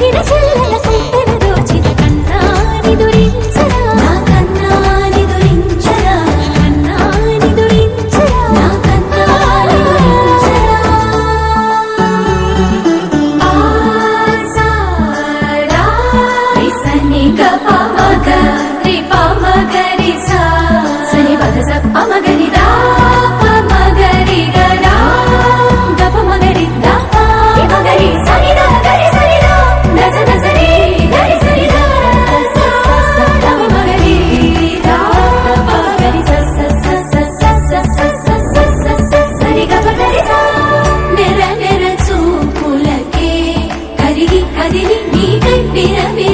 దొరికిన చెల్లెల కుంటెను దోచిన కన్నా నిదురించరా నా కన్నా నిదురించరా కన్నా నిదురించరా నా కన్నా నిదురించరా ఆసారా రిసని గపమగ రిపమగరి సా సని పద స పమగరి దా పమగరి గదా గపమగరి దా పమగరి సని దా గరి సని దా నజ నజరి గరి సని దా స స పమగరి దా పమగరి స స స స స స స స స సని గపగరి సా నెర నెర చూపులకే కరిగి కదిలి నీకై విరవి